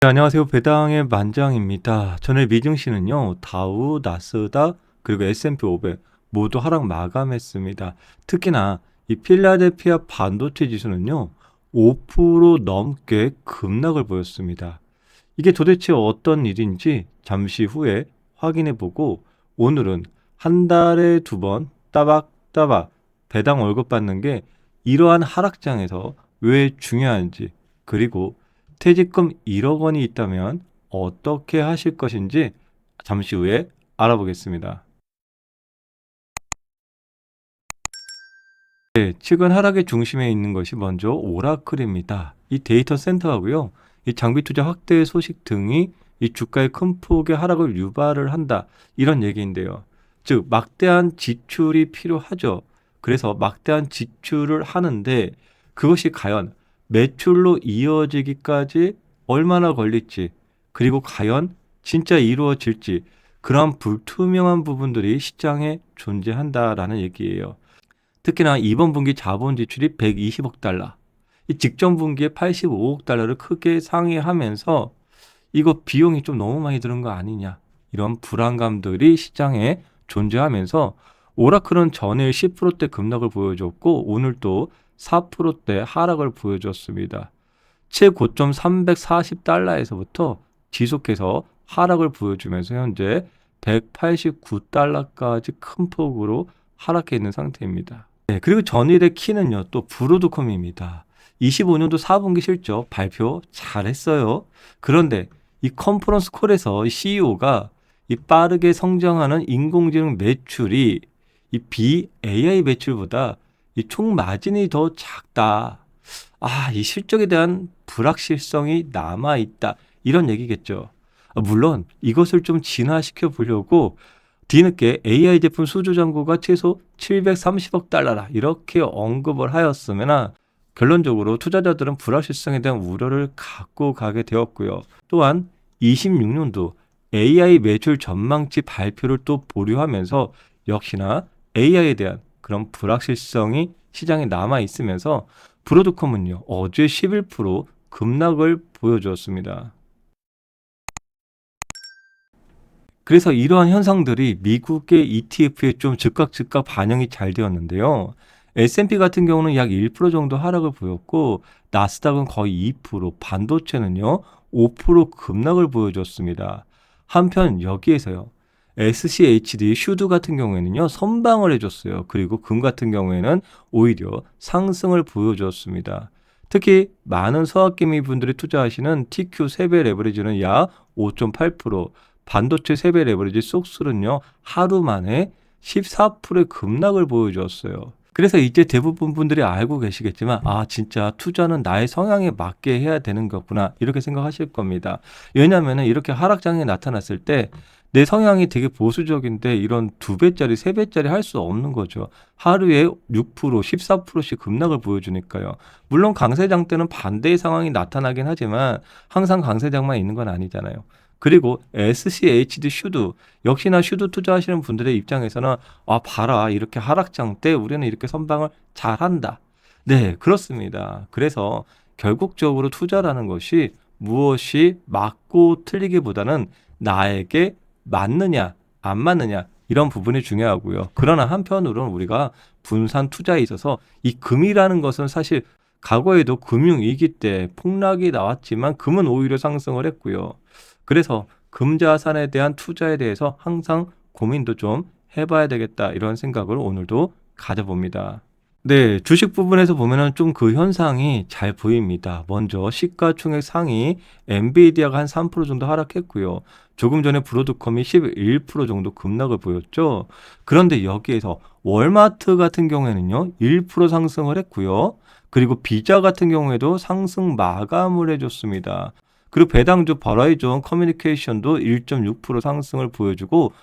네, 안녕하세요. 배당의 만장입니다. 전일 미증시는요, 다우, 나스닥, 그리고 S&P 500 모두 하락 마감했습니다. 특히나 이 필라델피아 반도체 지수는요, 5% 넘게 급락을 보였습니다. 이게 도대체 어떤 일인지 잠시 후에 확인해 보고, 오늘은 한 달에 2번 따박따박 배당 월급 받는 게 이러한 하락장에서 왜 중요한지, 그리고 퇴직금 1억 원이 있다면 어떻게 하실 것인지 잠시 후에 알아보겠습니다. 네, 최근 하락의 중심에 있는 것이 먼저 오라클입니다. 이 데이터 센터하고요, 이 장비 투자 확대 소식 등이 이 주가의 큰 폭의 하락을 유발을 한다. 이런 얘기인데요. 즉, 막대한 지출이 필요하죠. 그래서 막대한 지출을 하는데 그것이 과연 매출로 이어지기까지 얼마나 걸릴지, 그리고 과연 진짜 이루어질지, 그런 불투명한 부분들이 시장에 존재한다라는 얘기예요. 특히나 이번 분기 자본 지출이 120억 달러, 이 직전 분기에 85억 달러를 크게 상회하면서 이거 비용이 좀 너무 많이 드는 거 아니냐, 이런 불안감들이 시장에 존재하면서 오라클은 전일 10%대 급락을 보여줬고 오늘 또 4%대 하락을 보여줬습니다. 최고점 340달러에서부터 지속해서 하락을 보여주면서 현재 189달러까지 큰 폭으로 하락해 있는 상태입니다. 네, 그리고 전일의 키는요, 또 브로드컴입니다. 25년도 4분기 실적 발표 잘했어요. 그런데 이 컨퍼런스 콜에서 CEO가 이 빠르게 성장하는 인공지능 매출이 이 BAI 매출보다 이 총 마진이 더 작다. 이 실적에 대한 불확실성이 남아있다. 이런 얘기겠죠. 물론 이것을 좀 진화시켜 보려고 뒤늦게 AI 제품 수주 잔고가 최소 730억 달러라 이렇게 언급을 하였으나 결론적으로 투자자들은 불확실성에 대한 우려를 갖고 가게 되었고요. 또한 26년도 AI 매출 전망치 발표를 또 보류하면서 역시나 AI에 대한 그런 불확실성이 시장에 남아 있으면서 브로드컴은요, 어제 11% 급락을 보여주었습니다. 그래서 이러한 현상들이 미국의 ETF에 좀 즉각 반영이 잘 되었는데요. S&P 같은 경우는 약 1% 정도 하락을 보였고 나스닥은 거의 2%, 반도체는요 5% 급락을 보여줬습니다. 한편 여기에서요, SCHD 슈드 같은 경우에는요 선방을 해줬어요. 그리고 금 같은 경우에는 오히려 상승을 보여줬습니다. 특히 많은 서학개미 분들이 투자하시는 TQ 세배 레버리지는 약 5.8%, 반도체 세배 레버리지 속술은요 하루 만에 14%의 급락을 보여주었어요. 그래서 이제 대부분 분들이 알고 계시겠지만 진짜 투자는 나의 성향에 맞게 해야 되는 거구나 이렇게 생각하실 겁니다. 왜냐하면 이렇게 하락장이 나타났을 때 내 성향이 되게 보수적인데 이런 2배짜리 3배짜리 할 수 없는 거죠. 하루에 6% 14%씩 급락을 보여주니까요. 물론 강세장 때는 반대의 상황이 나타나긴 하지만 항상 강세장만 있는 건 아니잖아요. 그리고 SCHD 슈드, 역시나 슈드 투자하시는 분들의 입장에서는 봐라, 이렇게 하락장 때 우리는 이렇게 선방을 잘한다. 네, 그렇습니다. 그래서 결국적으로 투자라는 것이 무엇이 맞고 틀리기보다는 나에게 맞느냐 안 맞느냐 이런 부분이 중요하고요. 그러나 한편으로는 우리가 분산 투자에 있어서 이 금이라는 것은 사실 과거에도 금융위기 때 폭락이 나왔지만 금은 오히려 상승을 했고요. 그래서 금자산에 대한 투자에 대해서 항상 고민도 좀 해봐야 되겠다 이런 생각을 오늘도 가져봅니다. 네, 주식 부분에서 보면은 좀 그 현상이 잘 보입니다. 먼저 시가총액 상위 엔비디아가 한 3% 정도 하락했고요. 조금 전에 브로드컴이 11% 정도 급락을 보였죠. 그런데 여기에서 월마트 같은 경우에는요, 1% 상승을 했고요. 그리고 비자 같은 경우에도 상승 마감을 해줬습니다. 그리고 배당주 버라이전 커뮤니케이션도 1.6% 상승을 보여주고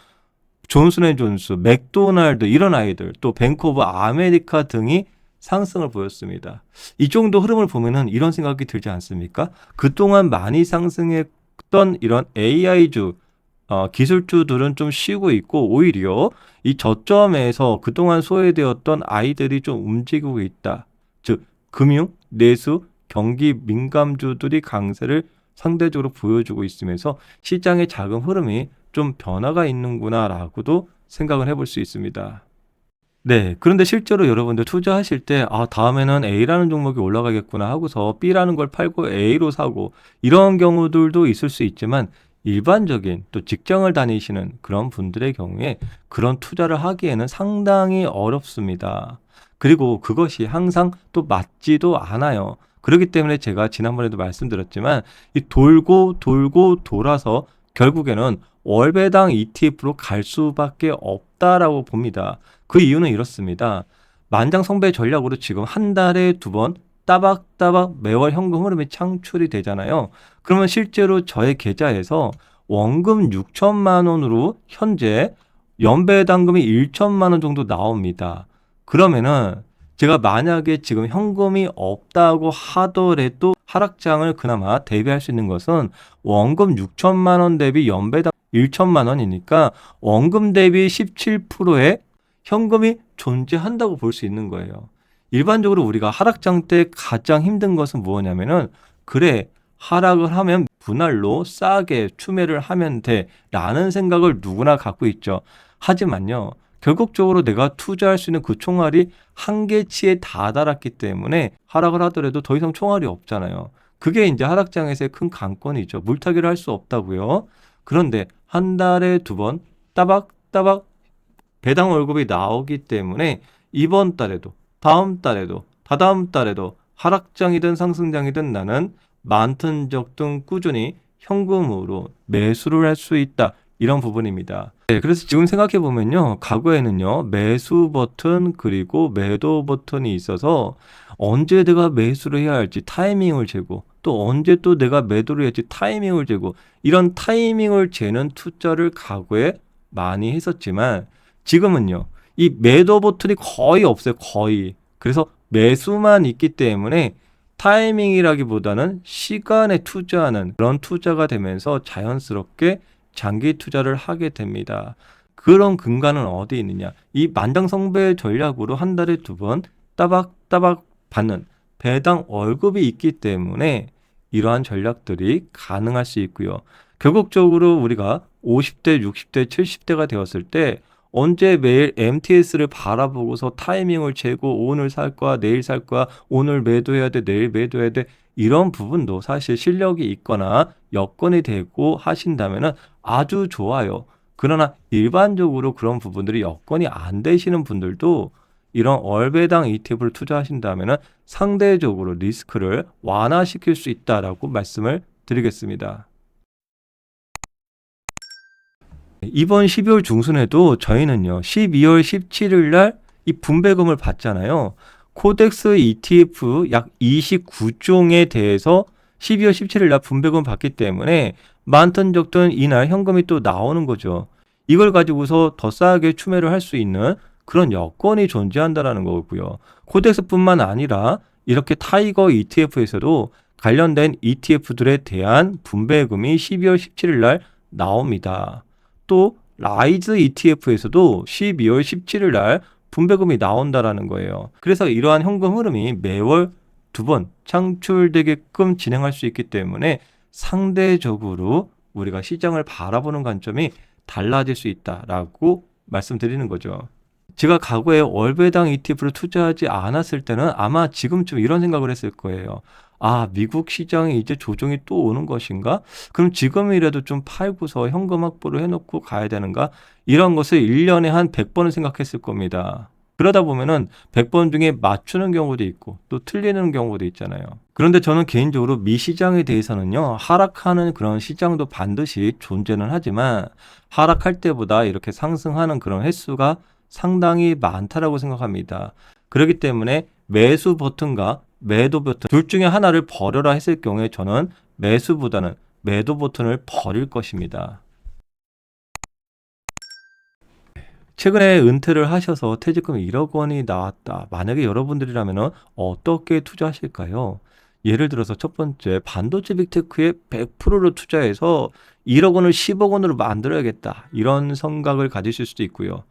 존슨앤존스, 맥도날드 이런 아이들, 또 뱅크 오브 아메리카 등이 상승을 보였습니다. 이 정도 흐름을 보면은 이런 생각이 들지 않습니까? 그동안 많이 상승했던 이런 AI주, 기술주들은 좀 쉬고 있고 오히려 이 저점에서 그동안 소외되었던 아이들이 좀 움직이고 있다. 즉 금융, 내수, 경기 민감주들이 강세를 상대적으로 보여주고 있으면서 시장의 자금 흐름이 좀 변화가 있는구나라고도 생각을 해볼 수 있습니다. 네. 그런데 실제로 여러분들 투자하실 때 '아 다음에는 A라는 종목이 올라가겠구나.' 하고서 B라는 걸 팔고 A로 사고 이런 경우들도 있을 수 있지만 일반적인 또 직장을 다니시는 그런 분들의 경우에 그런 투자를 하기에는 상당히 어렵습니다. 그리고 그것이 항상 또 맞지도 않아요. 그렇기 때문에 제가 지난번에도 말씀드렸지만 이 돌고 돌고 돌아서 결국에는 월배당 ETF로 갈 수밖에 없다라고 봅니다. 그 이유는 이렇습니다. 만장성배 전략으로 지금 한 달에 두 번 따박따박 매월 현금 흐름이 창출이 되잖아요. 그러면 실제로 저의 계좌에서 원금 6천만 원으로 현재 연배당금이 1천만 원 정도 나옵니다. 그러면은 제가 만약에 지금 현금이 없다고 하더라도 하락장을 그나마 대비할 수 있는 것은 원금 6천만 원 대비 연배당 1천만 원이니까 원금 대비 17%의 현금이 존재한다고 볼 수 있는 거예요. 일반적으로 우리가 하락장 때 가장 힘든 것은 무엇이냐면은 그래 하락을 하면 분할로 싸게 추매를 하면 돼라는 생각을 누구나 갖고 있죠. 하지만요. 결국적으로 내가 투자할 수 있는 그 총알이 한계치에 다다랐기 때문에 하락을 하더라도 더 이상 총알이 없잖아요. 그게 이제 하락장에서의 큰 관건이죠. 물타기를 할 수 없다고요. 그런데 한 달에 두 번 따박따박 배당 월급이 나오기 때문에 이번 달에도 다음 달에도 다다음 달에도 하락장이든 상승장이든 나는 많든 적든 꾸준히 현금으로 매수를 할 수 있다. 이런 부분입니다. 네, 그래서 지금 생각해 보면요. 과거에는요. 매수 버튼 그리고 매도 버튼이 있어서 언제 내가 매수를 해야 할지 타이밍을 재고 또 언제 또 내가 매도를 해야 할지 타이밍을 재고 이런 타이밍을 재는 투자를 과거에 많이 했었지만 지금은요. 이 매도 버튼이 거의 없어요. 거의. 그래서 매수만 있기 때문에 타이밍이라기보다는 시간에 투자하는 그런 투자가 되면서 자연스럽게 장기 투자를 하게 됩니다. 그런 근간은 어디 있느냐? 이 만장성배 전략으로 한 달에 두 번 따박따박 받는 배당 월급이 있기 때문에 이러한 전략들이 가능할 수 있고요. 결국적으로 우리가 50대, 60대, 70대가 되었을 때 언제 매일 MTS를 바라보고서 타이밍을 재고 오늘 살 거야, 내일 살 거야, 오늘 매도해야 돼, 내일 매도해야 돼. 이런 부분도 사실 실력이 있거나 여건이 되고 하신다면은 아주 좋아요. 그러나 일반적으로 그런 부분들이 여건이 안 되시는 분들도 이런 월배당 ETF를 투자하신다면은 상대적으로 리스크를 완화시킬 수 있다라고 말씀을 드리겠습니다. 이번 12월 중순에도 저희는요, 12월 17일 날 이 분배금을 받잖아요. 코덱스 ETF 약 29종에 대해서 12월 17일 날 분배금 받기 때문에 많든 적든 이날 현금이 또 나오는 거죠. 이걸 가지고서 더 싸게 추매를 할 수 있는 그런 여건이 존재한다라는 거고요. 코덱스뿐만 아니라 이렇게 타이거 ETF에서도 관련된 ETF들에 대한 분배금이 12월 17일 날 나옵니다. 또 라이즈 ETF에서도 12월 17일 날 분배금이 나온다라는 거예요. 그래서 이러한 현금 흐름이 매월 두 번 창출되게끔 진행할 수 있기 때문에 상대적으로 우리가 시장을 바라보는 관점이 달라질 수 있다라고 말씀드리는 거죠. 제가 과거에 월배당 ETF를 투자하지 않았을 때는 아마 지금쯤 이런 생각을 했을 거예요. 아, 미국 시장에 이제 조정이 또 오는 것인가? 그럼 지금이라도 좀 팔고서 현금 확보를 해놓고 가야 되는가? 이런 것을 1년에 한 100번은 생각했을 겁니다. 그러다 보면은 100번 중에 맞추는 경우도 있고 또 틀리는 경우도 있잖아요. 그런데 저는 개인적으로 미 시장에 대해서는요, 하락하는 그런 시장도 반드시 존재는 하지만 하락할 때보다 이렇게 상승하는 그런 횟수가 상당히 많다라고 생각합니다. 그렇기 때문에 매수 버튼과 매도 버튼 둘 중에 하나를 버려라 했을 경우에 저는 매수보다는 매도 버튼을 버릴 것입니다. 최근에 은퇴를 하셔서 퇴직금이 1억 원이 나왔다. 만약에 여러분들이라면 어떻게 투자하실까요? 예를 들어서 첫 번째, 반도체 빅테크에 100%를 투자해서 1억 원을 10억 원으로 만들어야겠다. 이런 생각을 가지실 수도 있고요.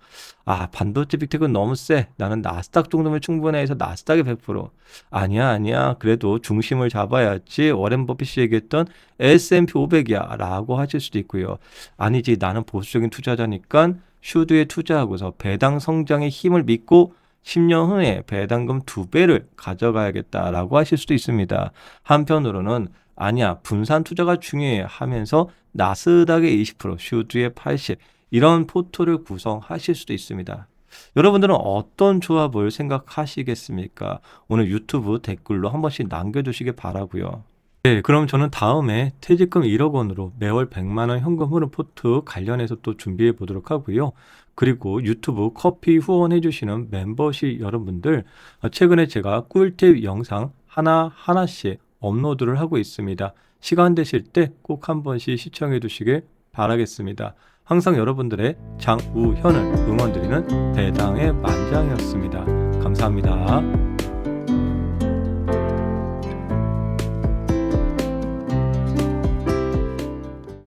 아, 반도체 빅테크는 너무 세. 나는 나스닥 정도면 충분해 해서 나스닥에 100%. 아니야, 아니야. 그래도 중심을 잡아야지. 워렌 버핏이 얘기했던 S&P 500이야. 라고 하실 수도 있고요. 아니지, 나는 보수적인 투자자니까 슈드에 투자하고서 배당 성장의 힘을 믿고 10년 후에 배당금 2배를 가져가야겠다라고 하실 수도 있습니다. 한편으로는 아니야, 분산 투자가 중요해 하면서 나스닥의 20%, 슈드의 80, 이런 포트를 구성하실 수도 있습니다. 여러분들은 어떤 조합을 생각하시겠습니까? 오늘 유튜브 댓글로 한 번씩 남겨주시기 바라고요. 네, 그럼 저는 다음에 퇴직금 1억 원으로 매월 100만 원 현금 흐름 포트 관련해서 또 준비해 보도록 하고요. 그리고 유튜브 커피 후원해 주시는 멤버십 여러분들, 최근에 제가 꿀팁 영상 하나하나씩 업로드를 하고 있습니다. 시간 되실 때 꼭 한 번씩 시청해 주시길 바라겠습니다. 항상 여러분들의 장우현을 응원드리는 배당의 만장이었습니다. 감사합니다.